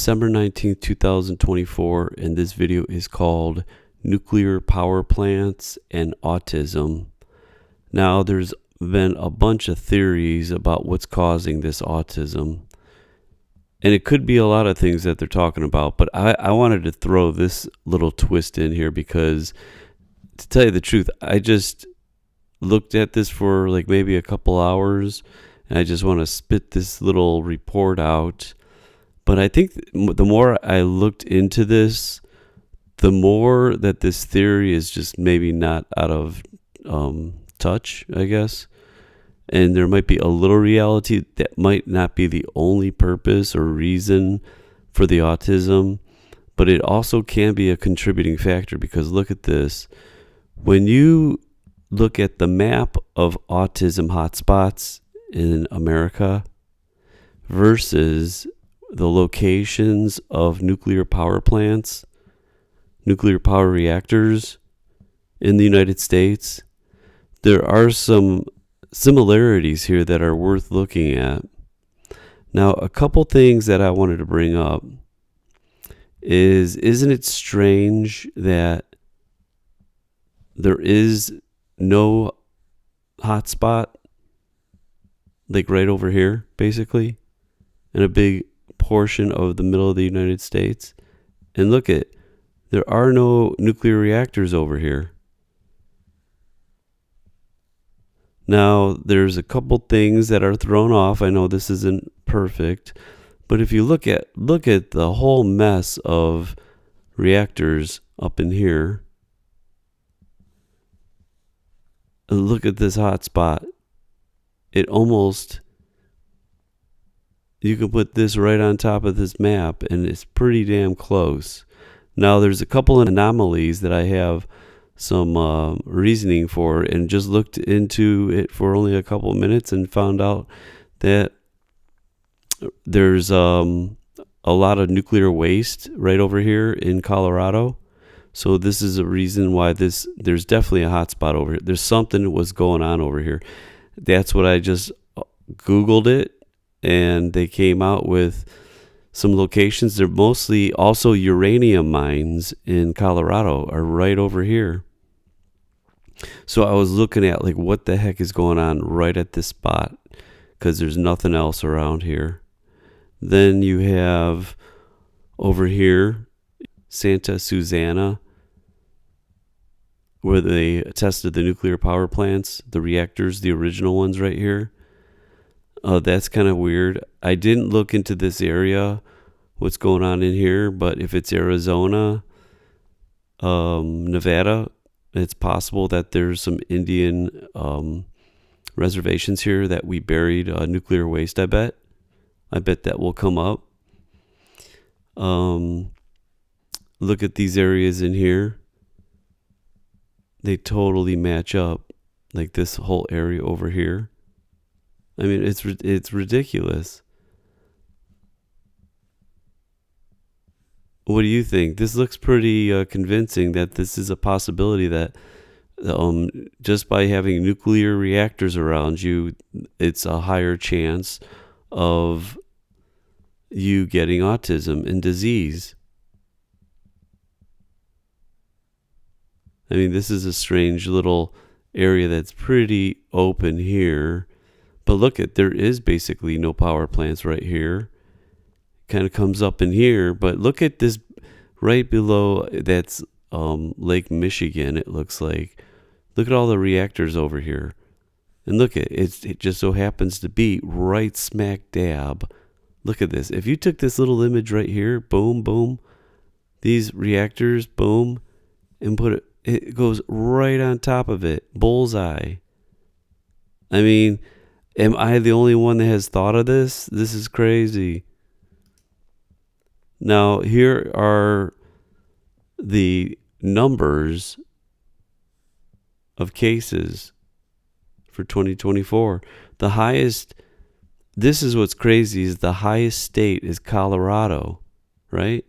December 19th, 2024, and this video is called Nuclear Power Plants and Autism. Now, there's been a bunch of theories about what's causing this autism, and it could be a lot of things that they're talking about, but I wanted to throw this little twist in here because, to tell you the truth, I just looked at this for like maybe a couple hours, and I just want to spit this little report out. But I think the more I looked into this, the more that this theory is just maybe not out of touch, I guess. And there might be a little reality that might not be the only purpose or reason for the autism, but it also can be a contributing factor, because look at this. When you look at the map of autism hotspots in America versus the locations of nuclear power plants, nuclear power reactors in the United States, there are some similarities here that are worth looking at. Now, a couple things that I wanted to bring up is, isn't it strange that there is no hotspot, like right over here, basically, in a big portion of the middle of the United States? And look at, there are no nuclear reactors over here. Now, there's a couple things that are thrown off. I know this isn't perfect, but if you look at the whole mess of reactors up in here, look at this hot spot. It almost, you can put this right on top of this map, and it's pretty damn close. Now, there's a couple of anomalies that I have some reasoning for, and just looked into it for only a couple of minutes and found out that there's a lot of nuclear waste right over here in Colorado. So this is a reason why there's definitely a hot spot over here. There's something that was going on over here. That's what I just Googled it, and they came out with some locations. They're mostly also uranium mines in Colorado are right over here. So I was looking at like what the heck is going on right at this spot, because there's nothing else around here. Then you have over here Santa Susana, where they tested the nuclear power plants, the reactors, the original ones right here. That's kind of weird. I didn't look into this area, what's going on in here, but if it's Arizona, Nevada, it's possible that there's some Indian reservations here that we buried nuclear waste, I bet. I bet that will come up. Look at these areas in here. They totally match up, like this whole area over here. I mean, it's ridiculous. What do you think? This looks pretty convincing that this is a possibility, that just by having nuclear reactors around you, it's a higher chance of you getting autism and disease. I mean, this is a strange little area that's pretty open here. But look at, there is basically no power plants right here. Kind of comes up in here, but look at this right below. That's Lake Michigan, it looks like. Look at all the reactors over here, and look at it. It just so happens to be right smack dab. Look at this. If you took this little image right here, boom, boom, these reactors, boom, and put it, it goes right on top of it, bullseye. I mean, am I the only one that has thought of this? This is crazy. Now, here are the numbers of cases for 2024. The highest, this is what's crazy, is the highest state is Colorado, right?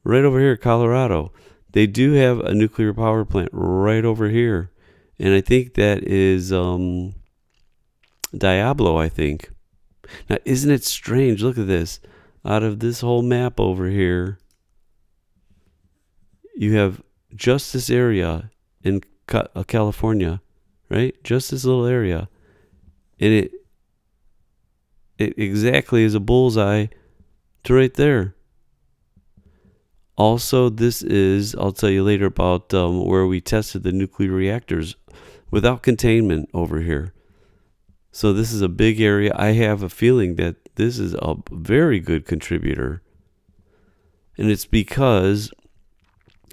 Right over here, Colorado. They do have a nuclear power plant right over here. And I think that is Diablo, I think. Now, isn't it strange? Look at this. out of this whole map over here, you have just this area in California, right? Just this little area. And it exactly is a bullseye to right there. Also, this is, I'll tell you later about where we tested the nuclear reactors without containment over here. So this is a big area. I have a feeling that this is a very good contributor. And it's because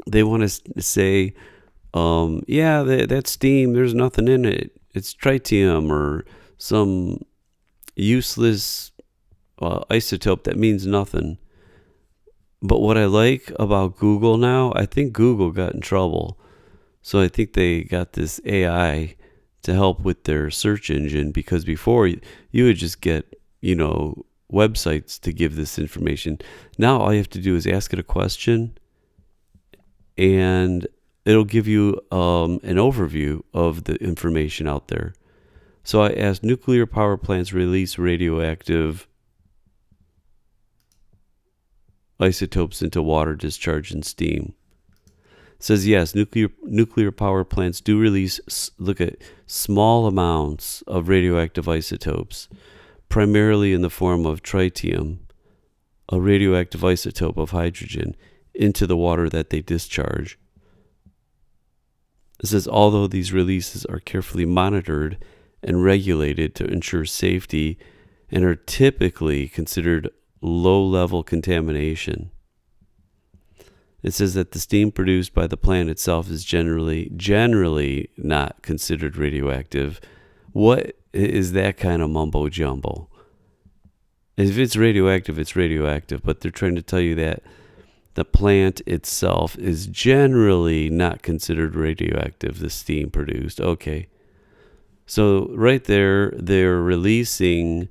they want to say, yeah, that steam, there's nothing in it. It's tritium or some useless isotope that means nothing. But what I like about Google now, I think Google got in trouble. So I think they got this AI to help with their search engine, because before you would just get, websites to give this information. Now all you have to do is ask it a question and it'll give you an overview of the information out there. So I asked, nuclear power plants release radioactive isotopes into water, discharge, and steam. It says yes, nuclear power plants do release, look at, small amounts of radioactive isotopes, primarily in the form of tritium, a radioactive isotope of hydrogen, into the water that they discharge. It says although these releases are carefully monitored and regulated to ensure safety and are typically considered low-level contamination. It says that the steam produced by the plant itself is generally not considered radioactive. What is that kind of mumbo-jumbo? If it's radioactive, it's radioactive, but they're trying to tell you that the plant itself is generally not considered radioactive, the steam produced. Okay. So right there, they're releasing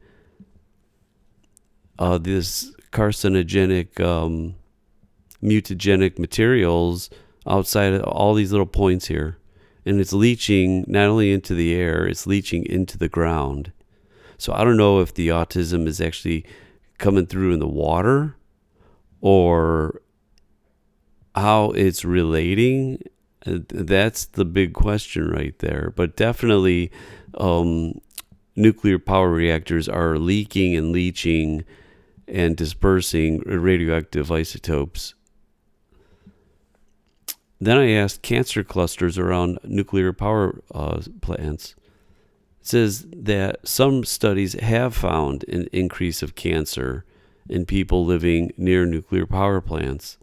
this carcinogenic, mutagenic materials outside of all these little points here. And it's leaching not only into the air, it's leaching into the ground. So I don't know if the autism is actually coming through in the water or how it's relating. That's the big question right there. But definitely nuclear power reactors are leaking and leaching and dispersing radioactive isotopes. Then I asked cancer clusters around nuclear power plants. It says that some studies have found an increase of cancer in people living near nuclear power plants.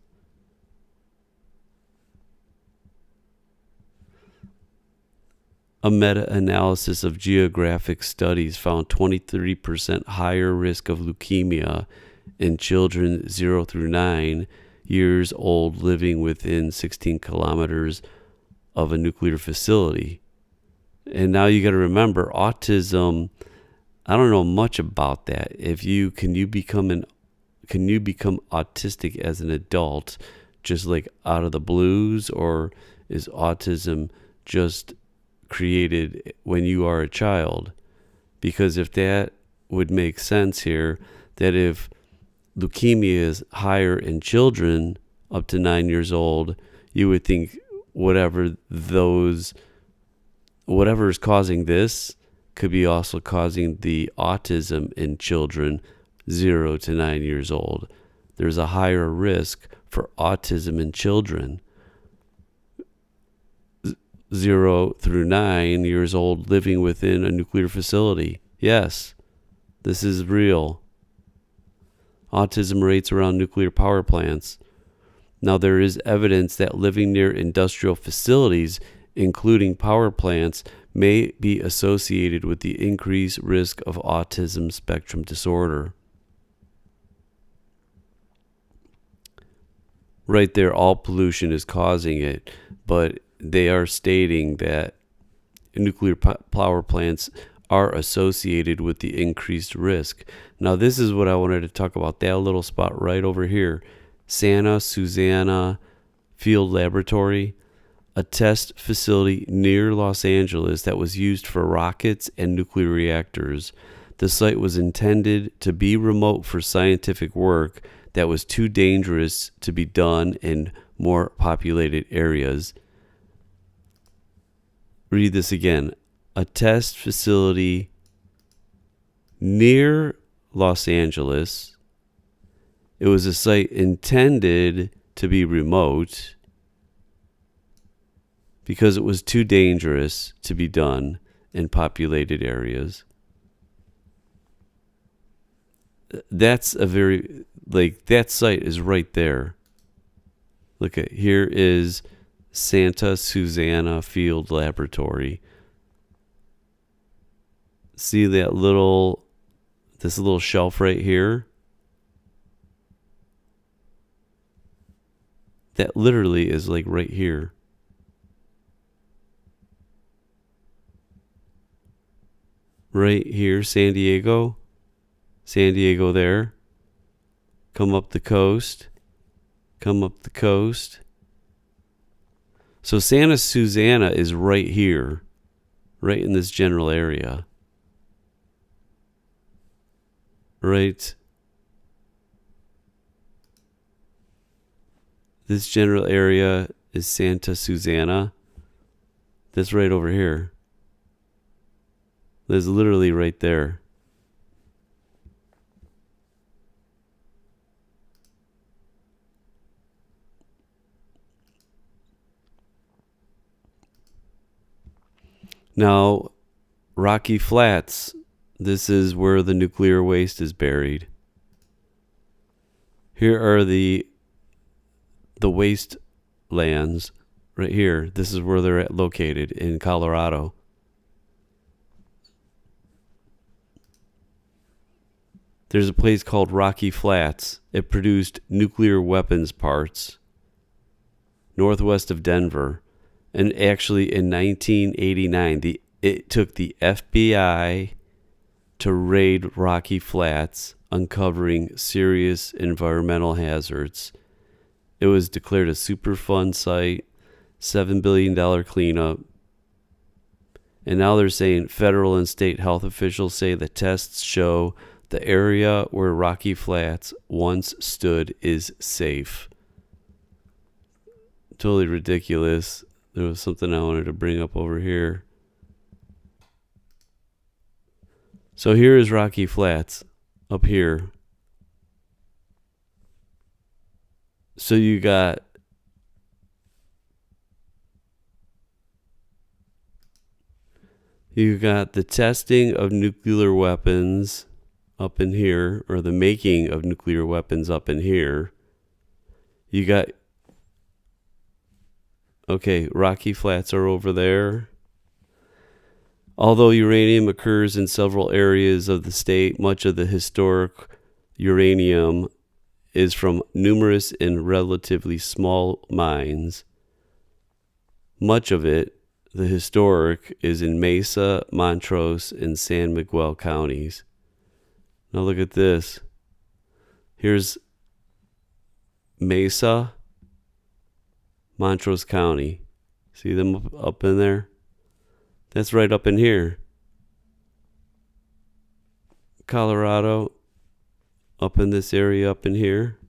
A meta-analysis of geographic studies found 23% higher risk of leukemia in children 0 through 9 years old living within 16 kilometers of a nuclear facility. And now you got to remember, autism, I don't know much about that. Can you become autistic as an adult just like out of the blues, or is autism just created when you are a child? Because if that would make sense here, that if leukemia is higher in children up to 9 years old, you would think whatever is causing this could be also causing the autism in children 0 to 9 years old. There's a higher risk for autism in children 0 through 9 years old living within a nuclear facility. Yes, this is real. Autism rates around nuclear power plants. Now, there is evidence that living near industrial facilities, including power plants, may be associated with the increased risk of autism spectrum disorder. Right there, all pollution is causing it, but they are stating that nuclear power plants are associated with the increased risk. Now, this is what I wanted to talk about, that little spot right over here. Santa Susana Field Laboratory, a test facility near Los Angeles that was used for rockets and nuclear reactors. The site was intended to be remote for scientific work that was too dangerous to be done in more populated areas. Read this again. A test facility near Los Angeles. It was a site intended to be remote because it was too dangerous to be done in populated areas. That's a very, that site is right there. Look at, here is Santa Susana Field Laboratory. See that this little shelf right here? That literally is like right here. Right here, San Diego. San Diego there. Come up the coast. Come up the coast. So Santa Susana is right here. Right in this general area. Right. This general area is Santa Susana. That's right over here. That's literally right there. Now, Rocky Flats, this is where the nuclear waste is buried. Here are the waste lands right here. This is where they're located in Colorado. There's a place called Rocky Flats. It produced nuclear weapons parts northwest of Denver. And actually in 1989, it took the FBI to raid Rocky Flats, uncovering serious environmental hazards. It was declared a Superfund site, $7 billion cleanup. And now they're saying federal and state health officials say the tests show the area where Rocky Flats once stood is safe. Totally ridiculous. There was something I wanted to bring up over here. So here is Rocky Flats, up here. So you got the testing of nuclear weapons up in here, or the making of nuclear weapons up in here. You got, okay, Rocky Flats are over there. Although uranium occurs in several areas of the state, much of the historic uranium is from numerous and relatively small mines. Much of it, the historic, is in Mesa, Montrose, and San Miguel counties. Now look at this. Here's Mesa, Montrose County. See them up in there? That's right up in here. Colorado, up in this area up in here.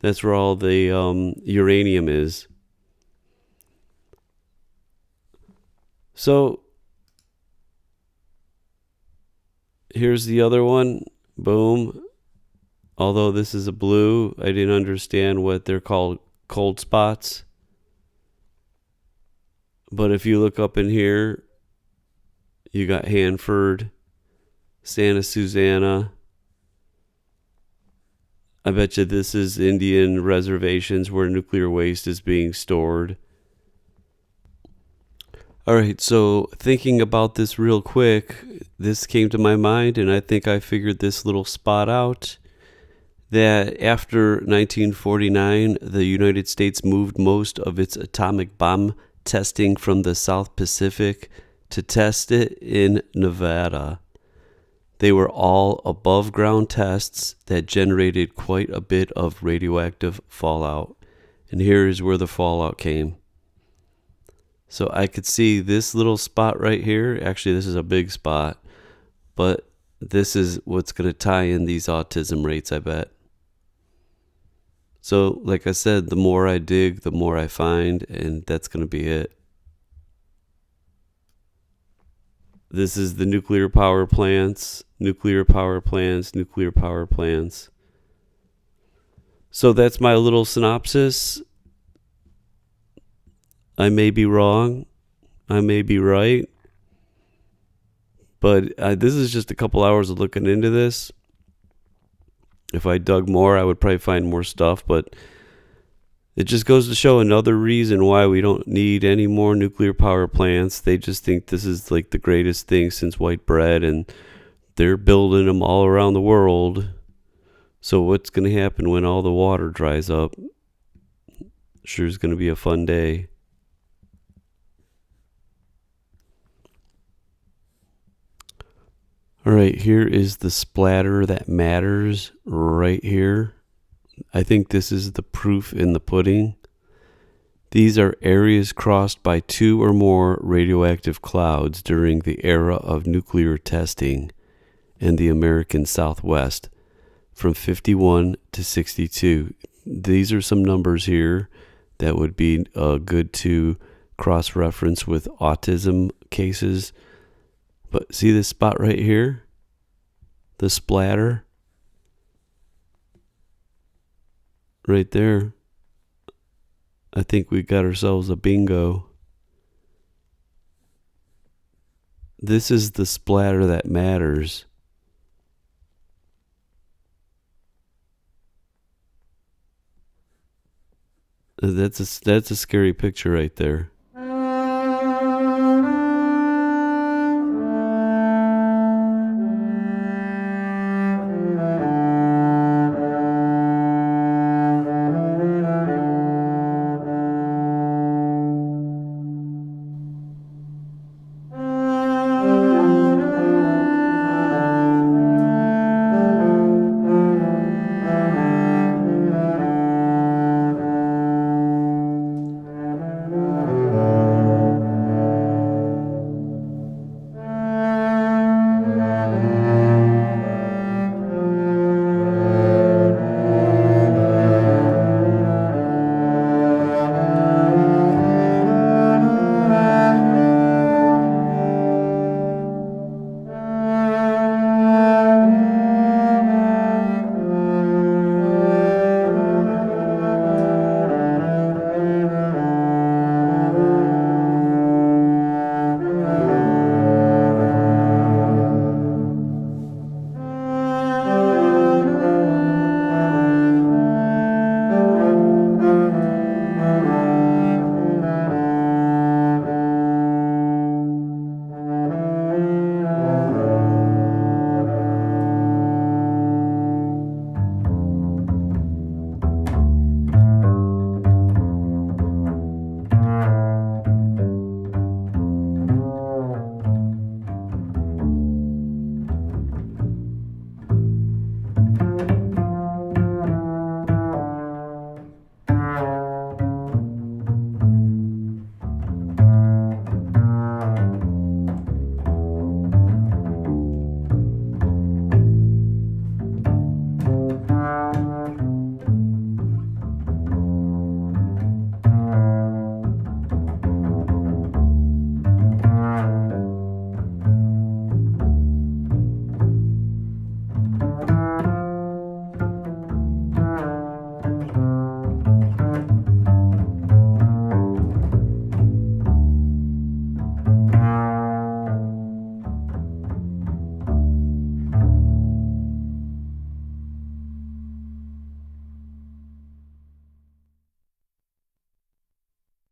That's where all the uranium is. So here's the other one. Boom. Although this is a blue, I didn't understand what they're called, cold spots. But if you look up in here, you got Hanford, Santa Susana. I bet you this is Indian reservations where nuclear waste is being stored. All right, so thinking about this real quick, this came to my mind, and I think I figured this little spot out. That after 1949, the United States moved most of its atomic bomb testing from the South Pacific to test it in Nevada. They were all above ground tests that generated quite a bit of radioactive fallout. And here is where the fallout came. So I could see this little spot right here. Actually, this is a big spot. But This is what's going to tie in these autism rates, I bet. So, like I said, the more I dig, the more I find, and that's going to be it. This is the nuclear power plants, nuclear power plants, nuclear power plants. So that's my little synopsis. I may be wrong. I may be right. But this is just a couple hours of looking into this. If I dug more, I would probably find more stuff. But it just goes to show another reason why we don't need any more nuclear power plants. They just think this is like the greatest thing since white bread, and they're building them all around the world. So what's going to happen when all the water dries up? Sure is going to be a fun day. All right, here is the splatter that matters right here. I think this is the proof in the pudding. These are areas crossed by 2 or more radioactive clouds during the era of nuclear testing in the American Southwest from 51 to 62. These are some numbers here that would be good to cross-reference with autism cases. But see this spot right here? The splatter? Right there. I think we got ourselves a bingo. This is the splatter that matters. That's a scary picture right there.